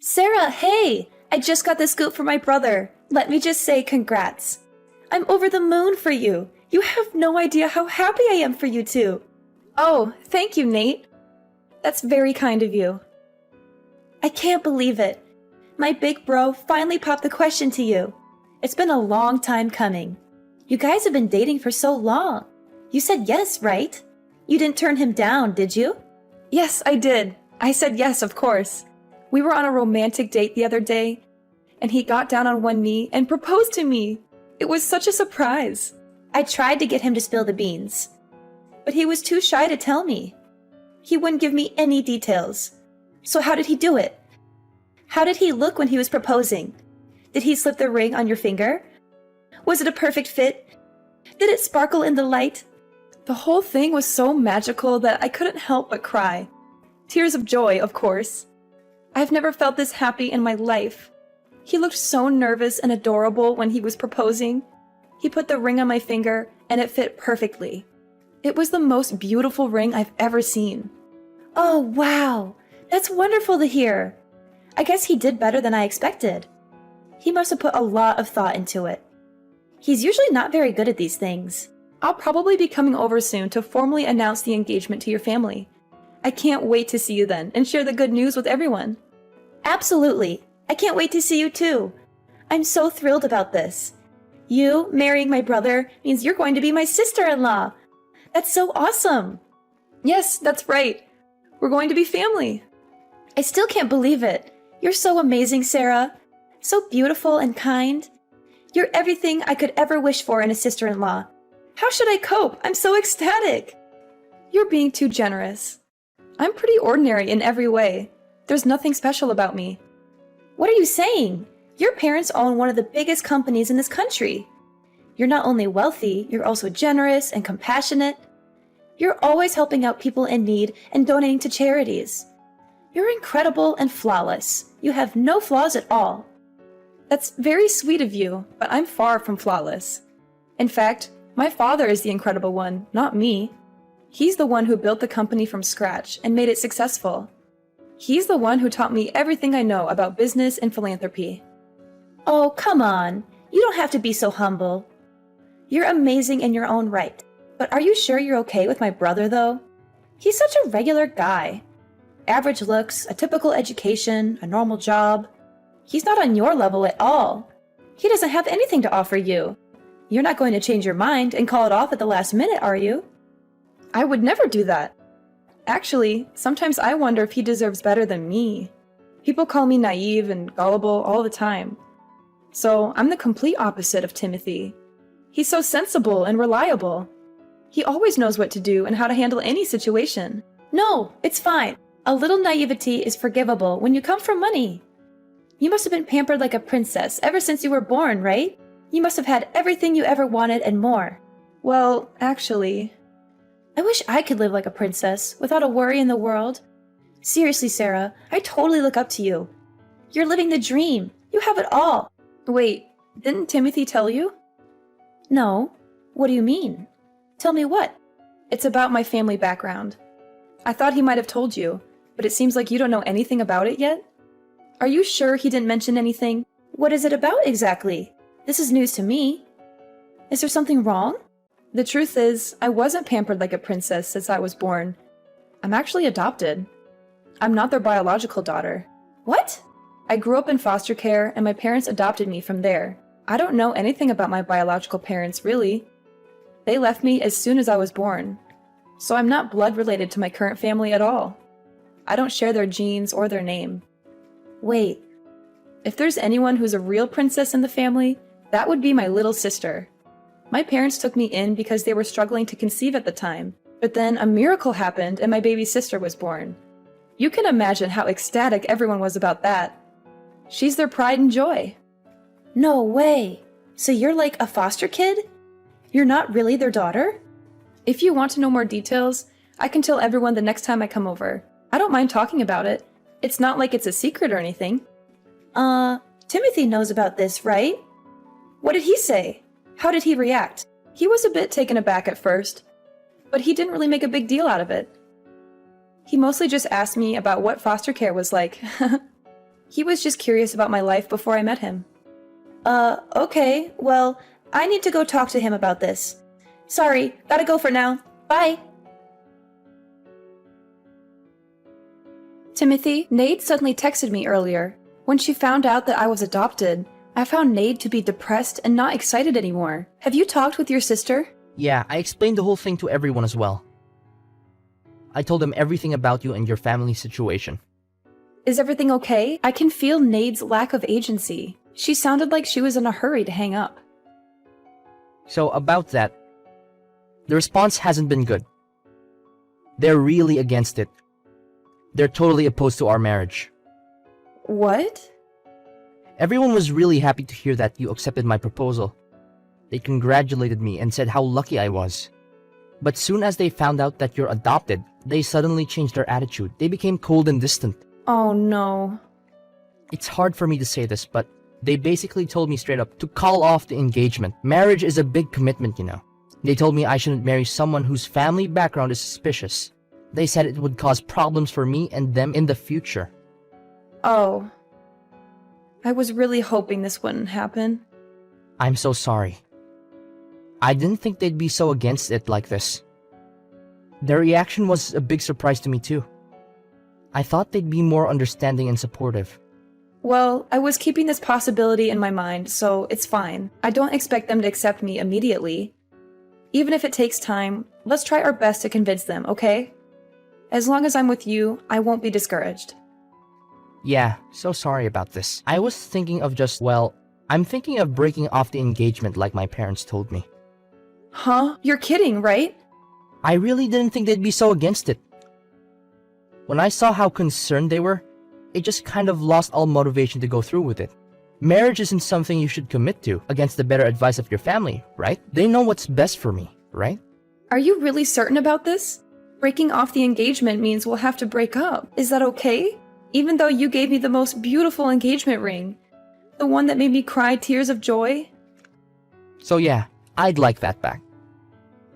Sarah, hey! I just got the scoop from my brother. Let me just say congrats. I'm over the moon for you. You have no idea how happy I am for you two. Oh, thank you, Nate. That's very kind of you. I can't believe it. My big bro finally popped the question to you. It's been a long time coming. You guys have been dating for so long. You said yes, right? You didn't turn him down, did you? Yes, I did. I said yes, of course. We were on a romantic date the other day, and he got down on one knee and proposed to me. It was such a surprise. I tried to get him to spill the beans, but he was too shy to tell me. He wouldn't give me any details. So how did he do it? How did he look when he was proposing? Did he slip the ring on your finger? Was it a perfect fit? Did it sparkle in the light? The whole thing was so magical that I couldn't help but cry. Tears of joy, of course. I've never felt this happy in my life. He looked so nervous and adorable when he was proposing. He put the ring on my finger, and it fit perfectly. It was the most beautiful ring I've ever seen. Oh, wow! That's wonderful to hear. I guess he did better than I expected. He must have put a lot of thought into it. He's usually not very good at these things. I'll probably be coming over soon to formally announce the engagement to your family. I can't wait to see you then and share the good news with everyone. Absolutely. I can't wait to see you too. I'm so thrilled about this. You marrying my brother means you're going to be my sister-in-law. That's so awesome. Yes, that's right. We're going to be family. I still can't believe it. You're so amazing, Sarah. So beautiful and kind. You're everything I could ever wish for in a sister-in-law. How should I cope? I'm so ecstatic. You're being too generous. I'm pretty ordinary in every way. There's nothing special about me. What are you saying? Your parents own one of the biggest companies in this country. You're not only wealthy, you're also generous and compassionate. You're always helping out people in need and donating to charities. You're incredible and flawless. You have no flaws at all. That's very sweet of you, but I'm far from flawless. In fact, my father is the incredible one, not me. He's the one who built the company from scratch and made it successful. He's the one who taught me everything I know about business and philanthropy. Oh, come on. You don't have to be so humble. You're amazing in your own right. But are you sure you're okay with my brother, though? He's such a regular guy. Average looks, a typical education, a normal job. He's not on your level at all. He doesn't have anything to offer you. You're not going to change your mind and call it off at the last minute, are you? I would never do that. Actually, sometimes I wonder if he deserves better than me. People call me naive and gullible all the time. So I'm the complete opposite of Timothy. He's so sensible and reliable. He always knows what to do and how to handle any situation. No, it's fine. A little naivety is forgivable when you come from money. You must have been pampered like a princess ever since you were born, right? You must have had everything you ever wanted and more. Well, actually, I wish I could live like a princess without a worry in the world. Seriously, Sarah, I totally look up to you. You're living the dream. You have it all. Wait, didn't Timothy tell you? No. What do you mean? Tell me what? It's about my family background. I thought he might have told you, but it seems like you don't know anything about it yet. Are you sure he didn't mention anything? What is it about exactly? This is news to me. Is there something wrong? The truth is, I wasn't pampered like a princess since I was born. I'm actually adopted. I'm not their biological daughter. What? I grew up in foster care, and my parents adopted me from there. I don't know anything about my biological parents, really. They left me as soon as I was born. So I'm not blood related to my current family at all. I don't share their genes or their name. Wait. If there's anyone who's a real princess in the family, that would be my little sister. My parents took me in because they were struggling to conceive at the time, but then a miracle happened and my baby sister was born. You can imagine how ecstatic everyone was about that. She's their pride and joy. No way! So you're like a foster kid? You're not really their daughter? If you want to know more details, I can tell everyone the next time I come over. I don't mind talking about it. It's not like it's a secret or anything. Timothy knows about this, right? What did he say? How did he react? He was a bit taken aback at first, but he didn't really make a big deal out of it. He mostly just asked me about what foster care was like. He was just curious about my life before I met him. Okay, well, I need to go talk to him about this. Sorry, gotta go for now. Bye! Timothy, Nate suddenly texted me earlier. When she found out that I was adopted, I found Nate to be depressed and not excited anymore. Have you talked with your sister? Yeah, I explained the whole thing to everyone as well. I told them everything about you and your family situation. Is everything okay? I can feel Nade's lack of agency. She sounded like she was in a hurry to hang up. So about that, the response hasn't been good. They're really against it. They're totally opposed to our marriage. What? Everyone was really happy to hear that you accepted my proposal. They congratulated me and said how lucky I was. But soon as they found out that you're adopted, they suddenly changed their attitude. They became cold and distant. Oh no. It's hard for me to say this, but they basically told me straight up to call off the engagement. Marriage is a big commitment, you know. They told me I shouldn't marry someone whose family background is suspicious. They said it would cause problems for me and them in the future. Oh. I was really hoping this wouldn't happen. I'm so sorry. I didn't think they'd be so against it like this. Their reaction was a big surprise to me too. I thought they'd be more understanding and supportive. Well, I was keeping this possibility in my mind, so it's fine. I don't expect them to accept me immediately. Even if it takes time, let's try our best to convince them, okay? As long as I'm with you, I won't be discouraged. Yeah, so sorry about this. I was thinking of I'm thinking of breaking off the engagement like my parents told me. Huh? You're kidding, right? I really didn't think they'd be so against it. When I saw how concerned they were, it just kind of lost all motivation to go through with it. Marriage isn't something you should commit to against the better advice of your family, right? They know what's best for me, right? Are you really certain about this? Breaking off the engagement means we'll have to break up. Is that okay? Even though you gave me the most beautiful engagement ring. The one that made me cry tears of joy. So yeah, I'd like that back.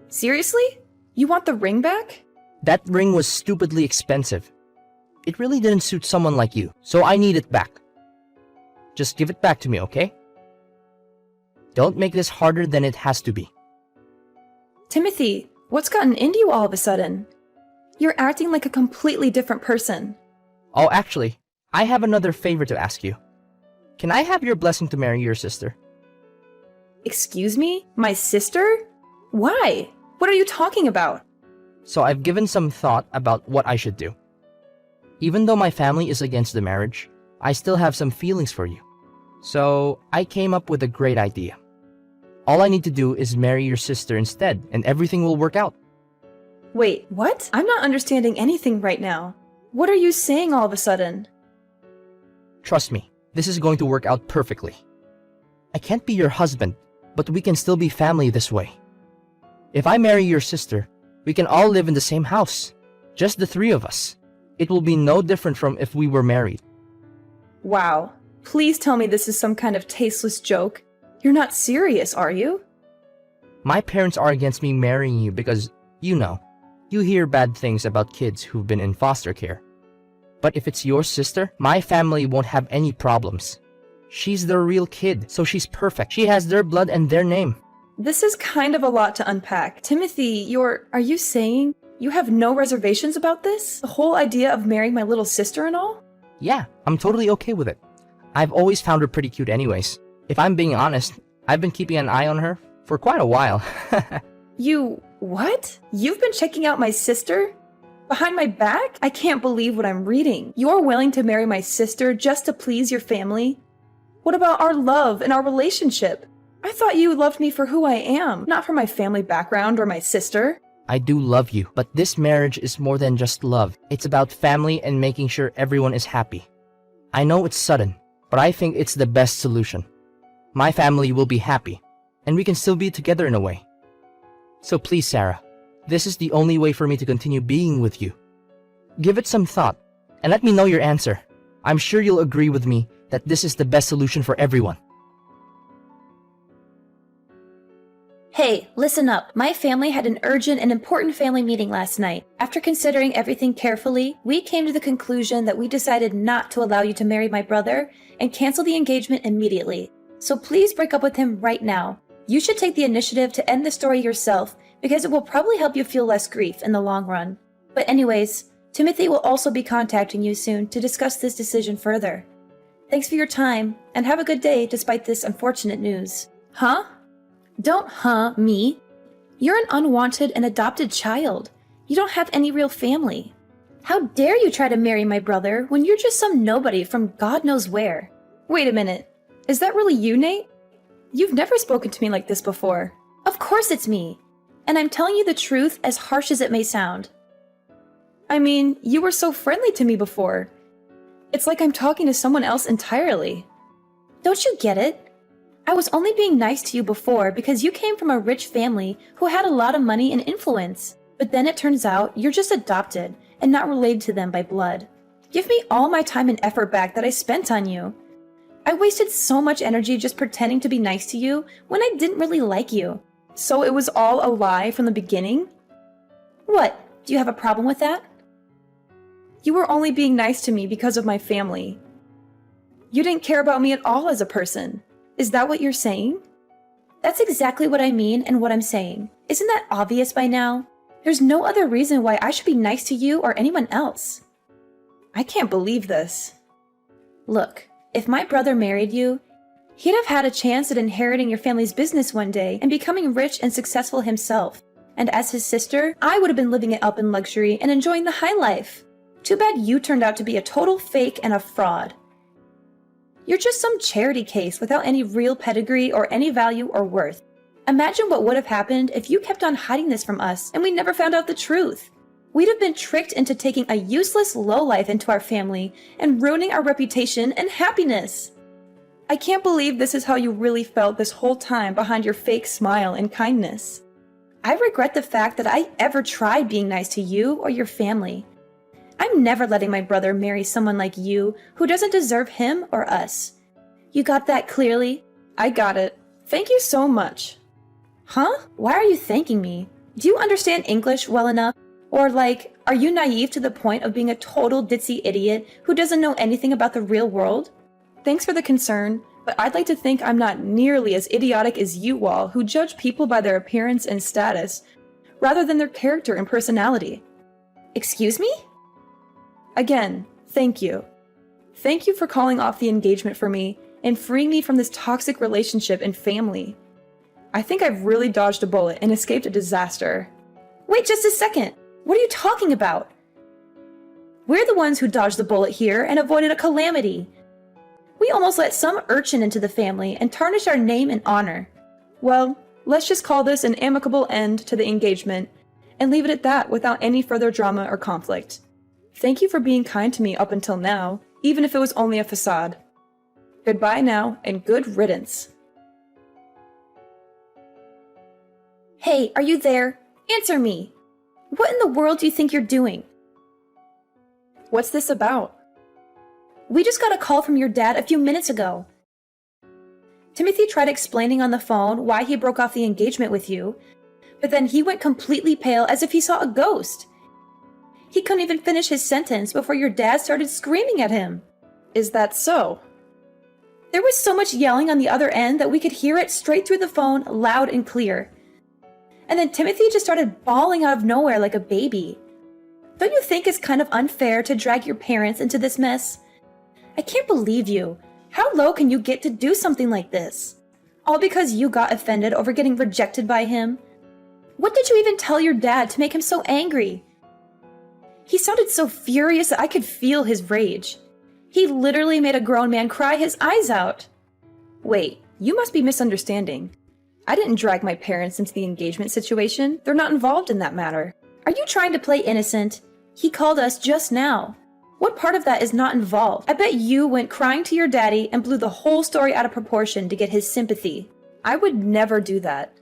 Seriously? You want the ring back? That ring was stupidly expensive. It really didn't suit someone like you, so I need it back. Just give it back to me, okay? Don't make this harder than it has to be. Timothy, what's gotten into you all of a sudden? You're acting like a completely different person. Oh, actually, I have another favor to ask you. Can I have your blessing to marry your sister? Excuse me? My sister? Why? What are you talking about? So I've given some thought about what I should do. Even though my family is against the marriage, I still have some feelings for you. So I came up with a great idea. All I need to do is marry your sister instead, and everything will work out. Wait, what? I'm not understanding anything right now. What are you saying all of a sudden? Trust me, this is going to work out perfectly. I can't be your husband, but we can still be family this way. If I marry your sister, we can all live in the same house. Just the three of us. It will be no different from if we were married. Wow. Please tell me this is some kind of tasteless joke. You're not serious, are you? My parents are against me marrying you because, you know, you hear bad things about kids who've been in foster care. But if it's your sister, my family won't have any problems. She's their real kid, so she's perfect. She has their blood and their name. This is kind of a lot to unpack. Timothy, are you saying you have no reservations about this? The whole idea of marrying my little sister and all? Yeah, I'm totally okay with it. I've always found her pretty cute anyways. If I'm being honest, I've been keeping an eye on her for quite a while. What? You've been checking out my sister? Behind my back? I can't believe what I'm reading. You're willing to marry my sister just to please your family? What about our love and our relationship? I thought you loved me for who I am, not for my family background or my sister. I do love you, but this marriage is more than just love. It's about family and making sure everyone is happy. I know it's sudden, but I think it's the best solution. My family will be happy, and we can still be together in a way. So please, Sarah, this is the only way for me to continue being with you. Give it some thought, and let me know your answer. I'm sure you'll agree with me that this is the best solution for everyone. Hey, Hey, listen up. My family had an urgent and important family meeting last night. After considering everything carefully, we came to the conclusion that we decided not to allow you to marry my brother and cancel the engagement immediately. So please break up with him right now. You should take the initiative to end the story yourself because it will probably help you feel less grief in the long run. But anyways, Timothy will also be contacting you soon to discuss this decision further. Thanks for your time, and have a good day despite this unfortunate news. Huh? Don't me. You're an unwanted and adopted child. You don't have any real family. How dare you try to marry my brother when you're just some nobody from God knows where? Wait a minute. Is that really you, Nate? You've never spoken to me like this before. Of course it's me. And I'm telling you the truth, as harsh as it may sound. I mean, you were so friendly to me before. It's like I'm talking to someone else entirely. Don't you get it? I was only being nice to you before because you came from a rich family who had a lot of money and influence. But then it turns out you're just adopted and not related to them by blood. Give me all my time and effort back that I spent on you. I wasted so much energy just pretending to be nice to you when I didn't really like you. So it was all a lie from the beginning? What? Do you have a problem with that? You were only being nice to me because of my family. You didn't care about me at all as a person. Is that what you're saying? That's exactly what I mean and what I'm saying. Isn't that obvious by now? There's no other reason why I should be nice to you or anyone else. I can't believe this. Look, if my brother married you, he'd have had a chance at inheriting your family's business one day and becoming rich and successful himself. And as his sister, I would have been living it up in luxury and enjoying the high life. Too bad you turned out to be a total fake and a fraud. You're just some charity case without any real pedigree or any value or worth. Imagine what would have happened if you kept on hiding this from us and we never found out the truth. We'd have been tricked into taking a useless lowlife into our family and ruining our reputation and happiness. I can't believe this is how you really felt this whole time behind your fake smile and kindness. I regret the fact that I ever tried being nice to you or your family. I'm never letting my brother marry someone like you who doesn't deserve him or us. You got that clearly? I got it. Thank you so much. Huh? Why are you thanking me? Do you understand English well enough? Or are you naive to the point of being a total ditzy idiot who doesn't know anything about the real world? Thanks for the concern, but I'd like to think I'm not nearly as idiotic as you all who judge people by their appearance and status, rather than their character and personality. Excuse me? Again, thank you. Thank you for calling off the engagement for me and freeing me from this toxic relationship and family. I think I've really dodged a bullet and escaped a disaster. Wait just a second. What are you talking about? We're the ones who dodged the bullet here and avoided a calamity. We almost let some urchin into the family and tarnished our name and honor. Well, let's just call this an amicable end to the engagement and leave it at that without any further drama or conflict. Thank you for being kind to me up until now, even if it was only a facade. Goodbye now, and good riddance. Hey, are you there? Answer me! What in the world do you think you're doing? What's this about? We just got a call from your dad a few minutes ago. Timothy tried explaining on the phone why he broke off the engagement with you, but then he went completely pale as if he saw a ghost. He couldn't even finish his sentence before your dad started screaming at him. Is that so? There was so much yelling on the other end that we could hear it straight through the phone, loud and clear. And then Timothy just started bawling out of nowhere like a baby. Don't you think it's kind of unfair to drag your parents into this mess? I can't believe you. How low can you get to do something like this? All because you got offended over getting rejected by him? What did you even tell your dad to make him so angry? He sounded so furious that I could feel his rage. He literally made a grown man cry his eyes out. Wait, you must be misunderstanding. I didn't drag my parents into the engagement situation. They're not involved in that matter. Are you trying to play innocent? He called us just now. What part of that is not involved? I bet you went crying to your daddy and blew the whole story out of proportion to get his sympathy. I would never do that.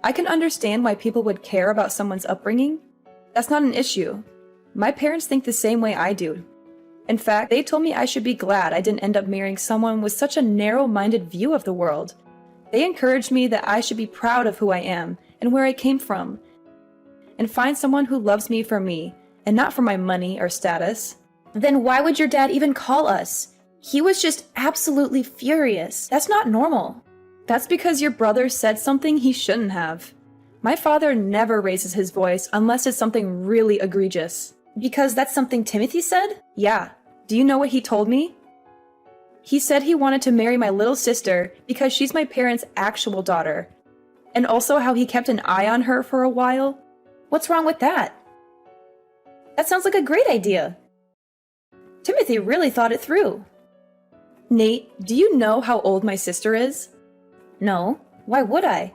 I can understand why people would care about someone's upbringing. That's not an issue. My parents think the same way I do. In fact, they told me I should be glad I didn't end up marrying someone with such a narrow-minded view of the world. They encouraged me that I should be proud of who I am and where I came from, and find someone who loves me for me, and not for my money or status. Then why would your dad even call us? He was just absolutely furious. That's not normal. That's because your brother said something he shouldn't have. My father never raises his voice unless it's something really egregious. Because that's something Timothy said? Yeah. Do you know what he told me? He said he wanted to marry my little sister because she's my parents' actual daughter. And also how he kept an eye on her for a while. What's wrong with that? That sounds like a great idea. Timothy really thought it through. Nate, do you know how old my sister is? No. Why would I?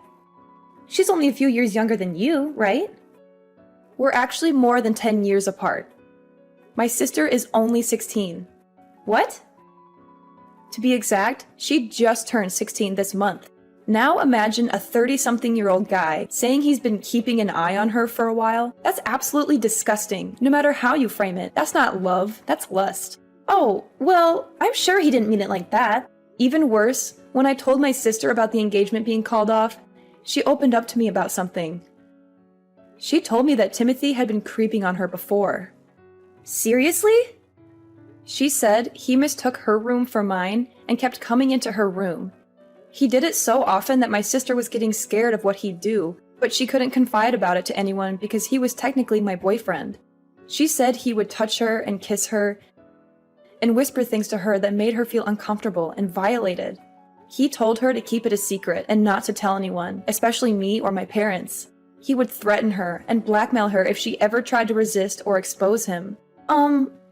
She's only a few years younger than you, right? We're actually more than 10 years apart. My sister is only 16. What? To be exact, she just turned 16 this month. Now imagine a 30-something-year-old guy saying he's been keeping an eye on her for a while. That's absolutely disgusting, no matter how you frame it. That's not love, that's lust. Oh, well, I'm sure he didn't mean it like that. Even worse, when I told my sister about the engagement being called off, she opened up to me about something. She told me that Timothy had been creeping on her before. Seriously? She said he mistook her room for mine and kept coming into her room. He did it so often that my sister was getting scared of what he'd do, but she couldn't confide about it to anyone because he was technically my boyfriend. She said he would touch her and kiss her and whisper things to her that made her feel uncomfortable and violated. He told her to keep it a secret and not to tell anyone, especially me or my parents. He would threaten her and blackmail her if she ever tried to resist or expose him.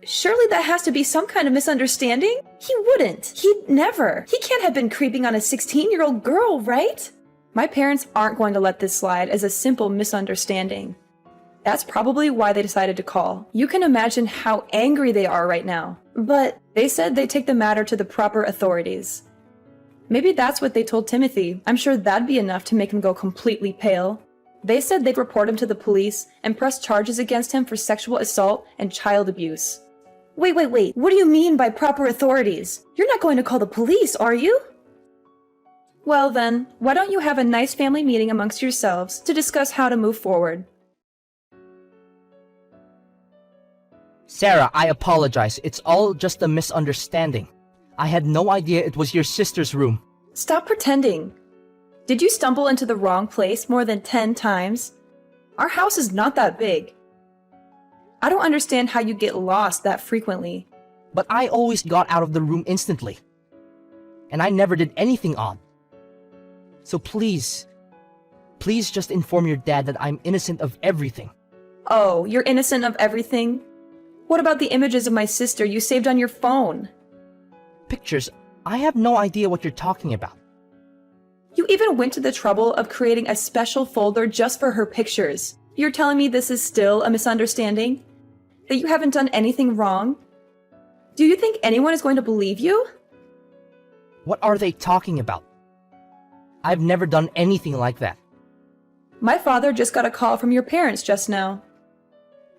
Surely that has to be some kind of misunderstanding? He wouldn't. He'd never. He can't have been creeping on a 16-year-old girl, right? My parents aren't going to let this slide as a simple misunderstanding. That's probably why they decided to call. You can imagine how angry they are right now. But they said they'd take the matter to the proper authorities. Maybe that's what they told Timothy. I'm sure that'd be enough to make him go completely pale. They said they'd report him to the police and press charges against him for sexual assault and child abuse. Wait. What do you mean by proper authorities? You're not going to call the police, are you? Well then, why don't you have a nice family meeting amongst yourselves to discuss how to move forward? Sarah, I apologize. It's all just a misunderstanding. I had no idea it was your sister's room. Stop pretending. Did you stumble into the wrong place more than 10 times? Our house is not that big. I don't understand how you get lost that frequently. But I always got out of the room instantly. And I never did anything odd. So please just inform your dad that I'm innocent of everything. Oh, you're innocent of everything? What about the images of my sister you saved on your phone? Pictures? I have no idea what you're talking about. You even went to the trouble of creating a special folder just for her pictures. You're telling me this is still a misunderstanding? That you haven't done anything wrong? Do you think anyone is going to believe you? What are they talking about? I've never done anything like that. My father just got a call from your parents just now.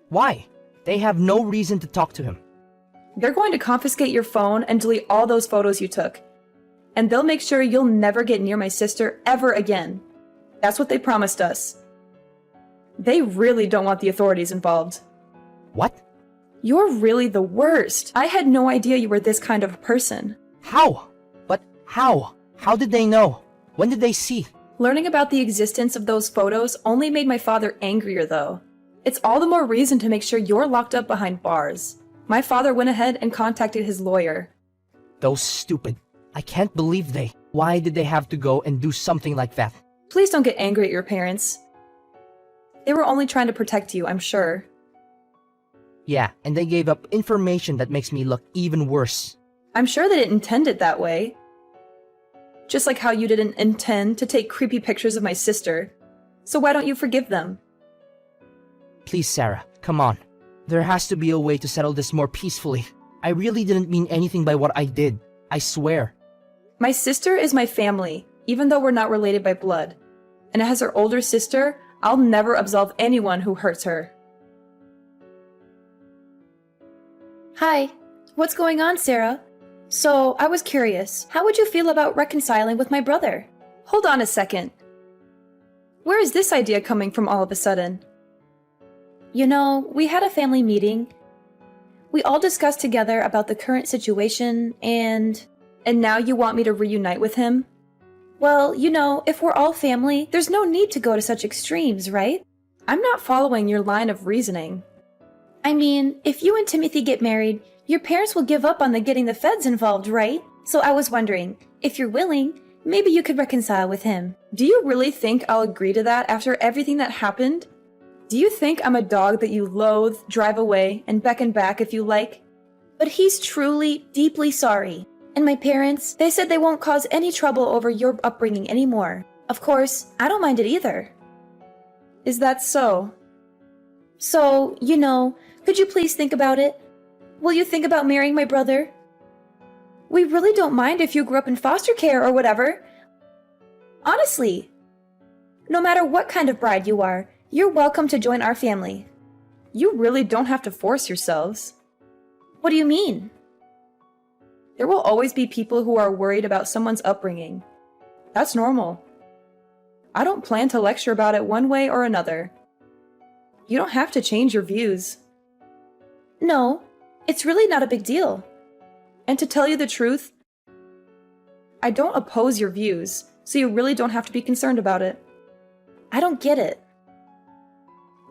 Why? They have no reason to talk to him. They're going to confiscate your phone and delete all those photos you took. And they'll make sure you'll never get near my sister ever again. That's what they promised us. They really don't want the authorities involved. What? You're really the worst. I had no idea you were this kind of a person. How? But how? How did they know? When did they see? Learning about the existence of those photos only made my father angrier, though. It's all the more reason to make sure you're locked up behind bars. My father went ahead and contacted his lawyer. Those stupid. I can't believe they. Why did they have to go and do something like that? Please don't get angry at your parents. They were only trying to protect you, I'm sure. Yeah, and they gave up information that makes me look even worse. I'm sure they didn't intend it that way. Just like how you didn't intend to take creepy pictures of my sister. So why don't you forgive them? Please, Sarah, come on. There has to be a way to settle this more peacefully. I really didn't mean anything by what I did. I swear. My sister is my family, even though we're not related by blood. And as her older sister, I'll never absolve anyone who hurts her. Hi. What's going on, Sarah? So, I was curious, how would you feel about reconciling with my brother? Hold on a second. Where is this idea coming from all of a sudden? You know, we had a family meeting. We all discussed together about the current situation and now you want me to reunite with him? Well, you know, if we're all family, there's no need to go to such extremes, right? I'm not following your line of reasoning. I mean, if you and Timothy get married, your parents will give up on the getting the feds involved, right? So I was wondering, if you're willing, maybe you could reconcile with him. Do you really think I'll agree to that after everything that happened? Do you think I'm a dog that you loathe, drive away, and beckon back if you like? But he's truly, deeply sorry. And my parents, they said they won't cause any trouble over your upbringing anymore. Of course, I don't mind it either. Is that so? So, you know, could you please think about it? Will you think about marrying my brother? We really don't mind if you grew up in foster care or whatever. Honestly. No matter what kind of bride you are, you're welcome to join our family. You really don't have to force yourselves. What do you mean? There will always be people who are worried about someone's upbringing. That's normal. I don't plan to lecture about it one way or another. You don't have to change your views. No, it's really not a big deal. And to tell you the truth, I don't oppose your views, so you really don't have to be concerned about it. I don't get it.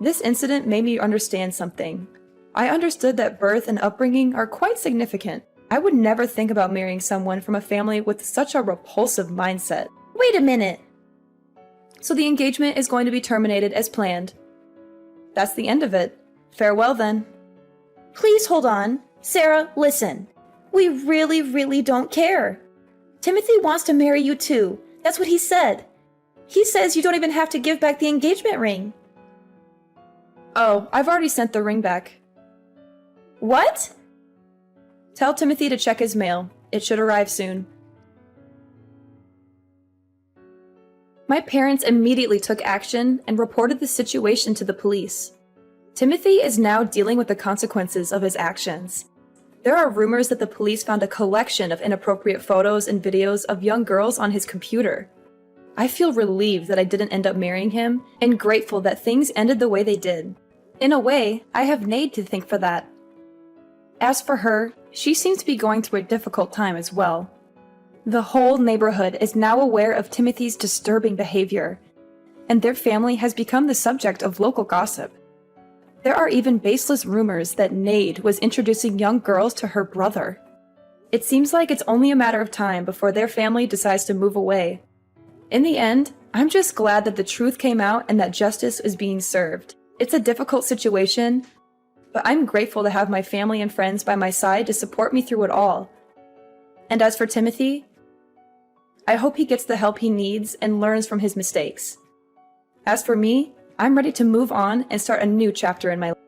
This incident made me understand something. I understood that birth and upbringing are quite significant. I would never think about marrying someone from a family with such a repulsive mindset. Wait a minute! So the engagement is going to be terminated as planned. That's the end of it. Farewell then. Please hold on. Sarah, listen. We really don't care. Timothy wants to marry you too. That's what he said. He says you don't even have to give back the engagement ring. Oh, I've already sent the ring back. What? Tell Timothy to check his mail. It should arrive soon. My parents immediately took action and reported the situation to the police. Timothy is now dealing with the consequences of his actions. There are rumors that the police found a collection of inappropriate photos and videos of young girls on his computer. I feel relieved that I didn't end up marrying him and grateful that things ended the way they did. In a way, I have Nate to thank for that. As for her, she seems to be going through a difficult time as well. The whole neighborhood is now aware of Timothy's disturbing behavior, and their family has become the subject of local gossip. There are even baseless rumors that Nade was introducing young girls to her brother. It seems like it's only a matter of time before their family decides to move away. In the end, I'm just glad that the truth came out and that justice is being served. It's a difficult situation, but I'm grateful to have my family and friends by my side to support me through it all. And as for Timothy, I hope he gets the help he needs and learns from his mistakes. As for me, I'm ready to move on and start a new chapter in my life.